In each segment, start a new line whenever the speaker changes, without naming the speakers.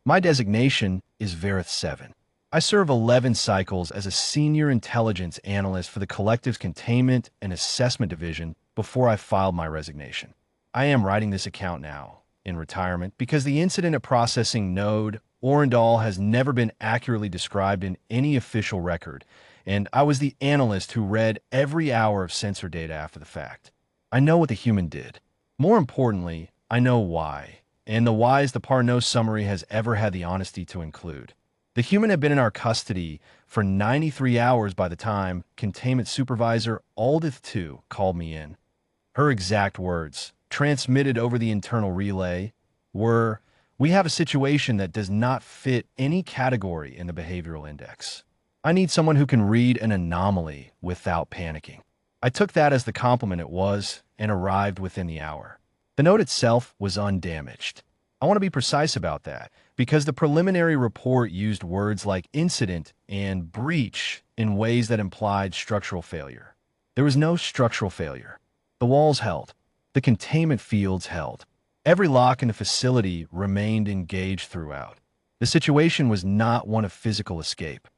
My designation is Verith 7. I serve 11 cycles as a senior intelligence analyst for the Collective's Containment and Assessment Division before I filed my resignation. I am writing this account now, in retirement, because the incident at Processing Node Orun-Dahl has never been accurately described in any official record, and I was the analyst who read every hour of sensor data after the fact. I know what the human did. More importantly, I know why, and the why is the part no summary has ever had the honesty to include. The human had been in our custody for 93 hours by the time Containment Supervisor Aldith II called me in. Her exact words, transmitted over the internal relay, were, "We have a situation that does not fit any category in the behavioral index. I need someone who can read an anomaly without panicking." I took that as the compliment it was and arrived within the hour. The note itself was undamaged. I want to be precise about that, because the preliminary report used words like incident and breach in ways that implied structural failure. There was no structural failure. The walls held. The containment fields held. Every lock in the facility remained engaged throughout. The situation was not one of physical escape.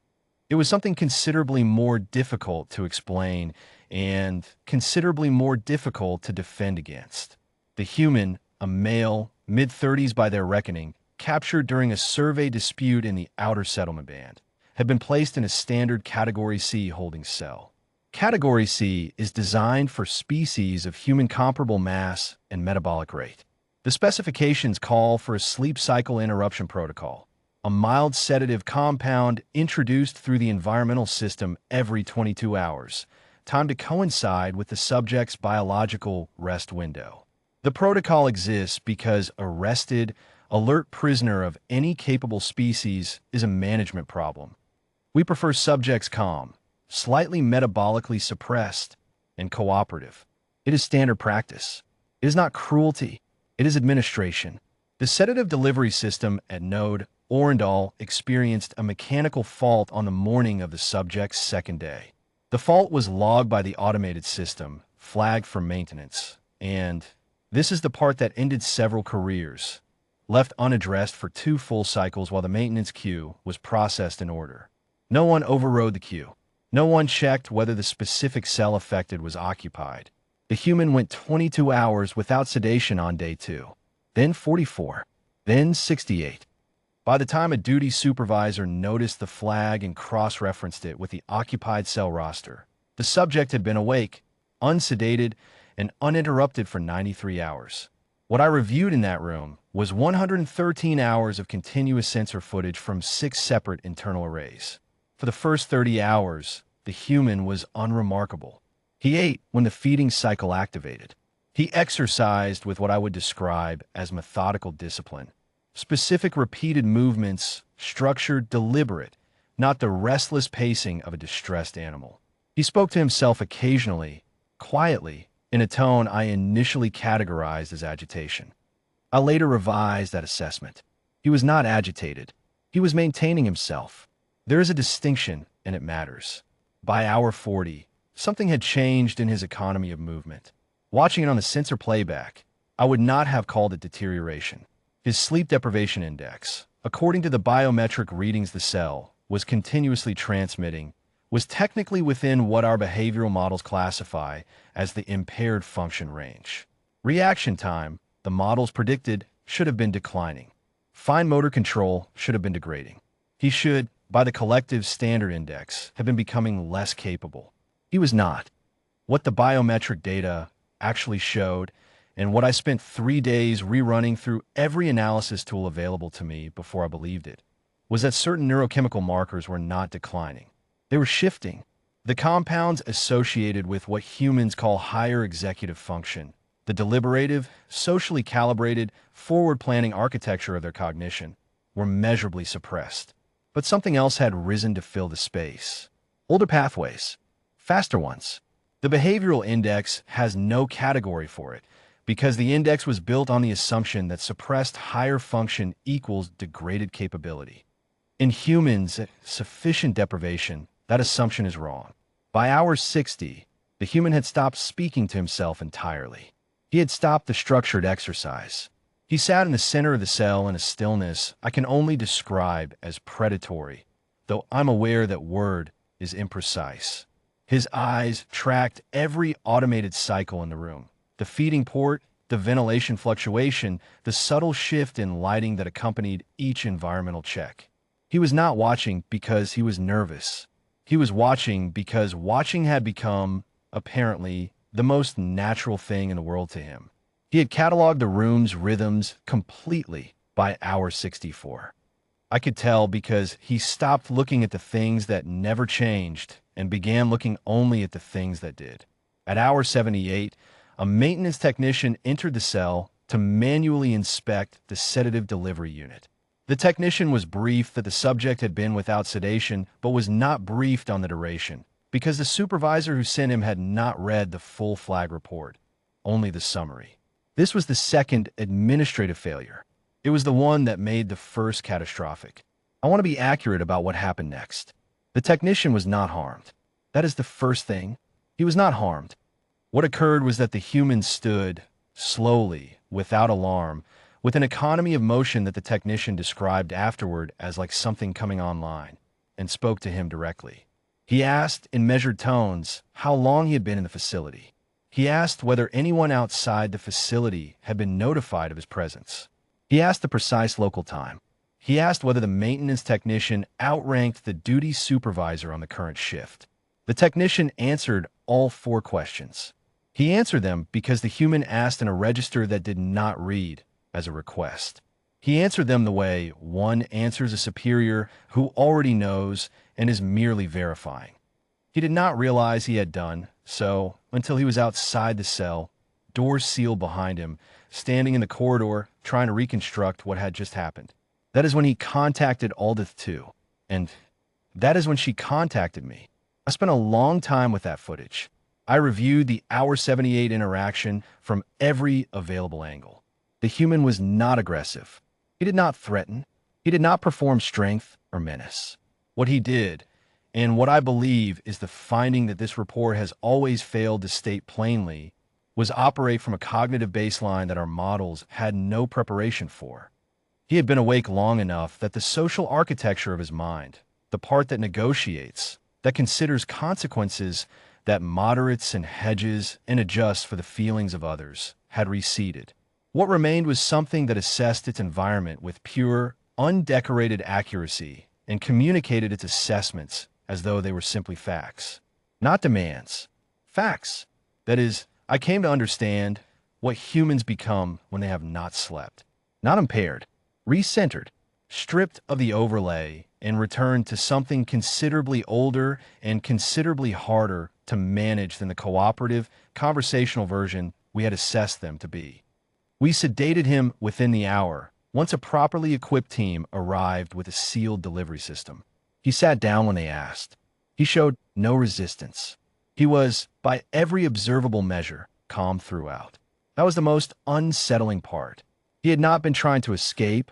It was something considerably more difficult to explain and considerably more difficult to defend against. The human, a male, mid-30s by their reckoning, captured during a survey dispute in the outer settlement band, had been placed in a standard Category C holding cell. Category C is designed for species of human comparable mass and metabolic rate. The specifications call for a sleep cycle interruption protocol, a mild sedative compound introduced through the environmental system every 22 hours, timed to coincide with the subject's biological rest window. The protocol exists because arrested, alert prisoner of any capable species is a management problem. We prefer subjects calm, slightly metabolically suppressed, and cooperative. It is standard practice. It is not cruelty. It is administration. The sedative delivery system at Node Orun-Dahl experienced a mechanical fault on the morning of the subject's second day. The fault was logged by the automated system, flagged for maintenance, and this is the part that ended several careers, left unaddressed for 2 full cycles while the maintenance queue was processed in order. No one overrode the queue. No one checked whether the specific cell affected was occupied. The human went 22 hours without sedation on day 2, then 44, then 68. By the time a duty supervisor noticed the flag and cross-referenced it with the occupied cell roster, the subject had been awake, unsedated, and uninterrupted for 93 hours. What I reviewed in that room was 113 hours of continuous sensor footage from 6 separate internal arrays. For the first 30 hours, the human was unremarkable. He ate when the feeding cycle activated. He exercised with what I would describe as methodical discipline. Specific repeated movements, structured, deliberate, not the restless pacing of a distressed animal. He spoke to himself occasionally, quietly, in a tone I initially categorized as agitation. I later revised that assessment. He was not agitated. He was maintaining himself. There is a distinction, and it matters. By hour 40, something had changed in his economy of movement. Watching it on the sensor playback, I would not have called it deterioration. His sleep deprivation index, according to the biometric readings the cell was continuously transmitting, was technically within what our behavioral models classify as the impaired function range. Reaction time, the models predicted, should have been declining. Fine motor control should have been degrading. He should, by the collective standard index, have been becoming less capable. He was not. What the biometric data actually showed, and what I spent 3 days rerunning through every analysis tool available to me before I believed it, was that certain neurochemical markers were not declining. They were shifting. The compounds associated with what humans call higher executive function, the deliberative, socially calibrated, forward-planning architecture of their cognition, were measurably suppressed. But something else had risen to fill the space. Older pathways. Faster ones. The behavioral index has no category for it, because the index was built on the assumption that suppressed higher function equals degraded capability. In humans, sufficient deprivation, that assumption is wrong. By hour 60, the human had stopped speaking to himself entirely. He had stopped the structured exercise. He sat in the center of the cell in a stillness I can only describe as predatory, though I'm aware that word is imprecise. His eyes tracked every automated cycle in the room. The feeding port, the ventilation fluctuation, the subtle shift in lighting that accompanied each environmental check. He was not watching because he was nervous. He was watching because watching had become, apparently, the most natural thing in the world to him. He had cataloged the room's rhythms completely by hour 64. I could tell because he stopped looking at the things that never changed and began looking only at the things that did. At hour 78, a maintenance technician entered the cell to manually inspect the sedative delivery unit. The technician was briefed that the subject had been without sedation, but was not briefed on the duration, because the supervisor who sent him had not read the full flag report, only the summary. This was the second administrative failure. It was the one that made the first catastrophic. I want to be accurate about what happened next. The technician was not harmed. That is the first thing. He was not harmed. What occurred was that the human stood, slowly, without alarm, with an economy of motion that the technician described afterward as like something coming online, and spoke to him directly. He asked, in measured tones, how long he had been in the facility. He asked whether anyone outside the facility had been notified of his presence. He asked the precise local time. He asked whether the maintenance technician outranked the duty supervisor on the current shift. The technician answered all 4 questions. He answered them because the human asked in a register that did not read as a request. He answered them the way one answers a superior who already knows and is merely verifying. He did not realize he had done so until he was outside the cell, doors sealed behind him, standing in the corridor, trying to reconstruct what had just happened. That is when he contacted Aldith too, and that is when she contacted me. I spent a long time with that footage. I reviewed the hour 78 interaction from every available angle. The human was not aggressive. He did not threaten. He did not perform strength or menace. What he did, and what I believe is the finding that this report has always failed to state plainly, was operate from a cognitive baseline that our models had no preparation for. He had been awake long enough that the social architecture of his mind, the part that negotiates, that considers consequences, that moderates and hedges and adjusts for the feelings of others, had receded. What remained was something that assessed its environment with pure, undecorated accuracy and communicated its assessments as though they were simply facts, not demands. Facts. That is, I came to understand what humans become when they have not slept. Not impaired, recentered, stripped of the overlay, and returned to something considerably older and considerably harder to manage than the cooperative, conversational version we had assessed them to be. We sedated him within the hour, once a properly equipped team arrived with a sealed delivery system. He sat down when they asked. He showed no resistance. He was, by every observable measure, calm throughout. That was the most unsettling part. He had not been trying to escape,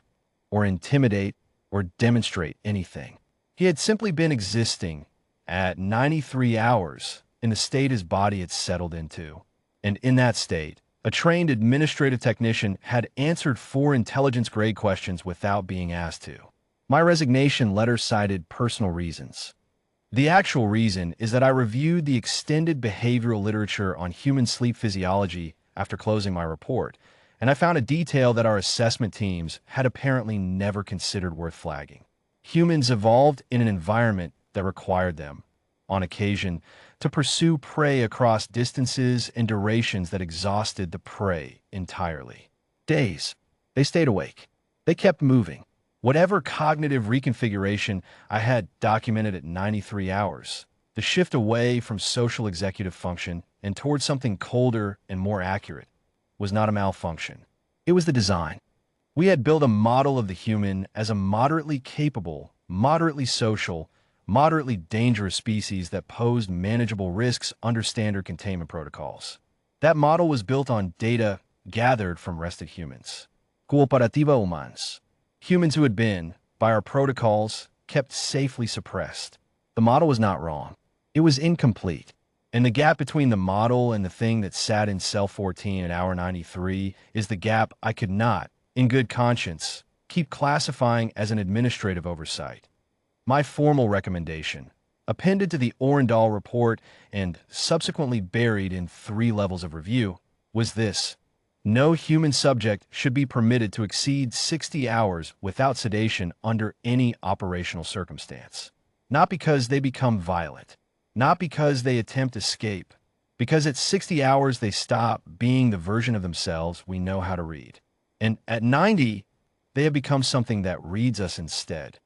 or intimidate, or demonstrate anything. He had simply been existing at 93 hours in the state his body had settled into. And in that state, a trained administrative technician had answered 4 intelligence-grade questions without being asked to. My resignation letter cited personal reasons. The actual reason is that I reviewed the extended behavioral literature on human sleep physiology after closing my report, and I found a detail that our assessment teams had apparently never considered worth flagging. Humans evolved in an environment that required them, on occasion, to pursue prey across distances and durations that exhausted the prey entirely. Days. They stayed awake. They kept moving. Whatever cognitive reconfiguration I had documented at 93 hours, the shift away from social executive function and towards something colder and more accurate was not a malfunction. It was the design. We had built a model of the human as a moderately capable, moderately social, moderately dangerous species that posed manageable risks under standard containment protocols. That model was built on data gathered from rested humans. Cooperativa humans. Humans who had been, by our protocols, kept safely suppressed. The model was not wrong. It was incomplete. And the gap between the model and the thing that sat in cell 14 at hour 93 is the gap I could not, in good conscience, keep classifying as an administrative oversight. My formal recommendation, appended to the Orun-Dahl report and subsequently buried in 3 levels of review, was this: no human subject should be permitted to exceed 60 hours without sedation under any operational circumstance. Not because they become violent, not because they attempt escape, because at 60 hours they stop being the version of themselves we know how to read. And at 90, they have become something that reads us instead.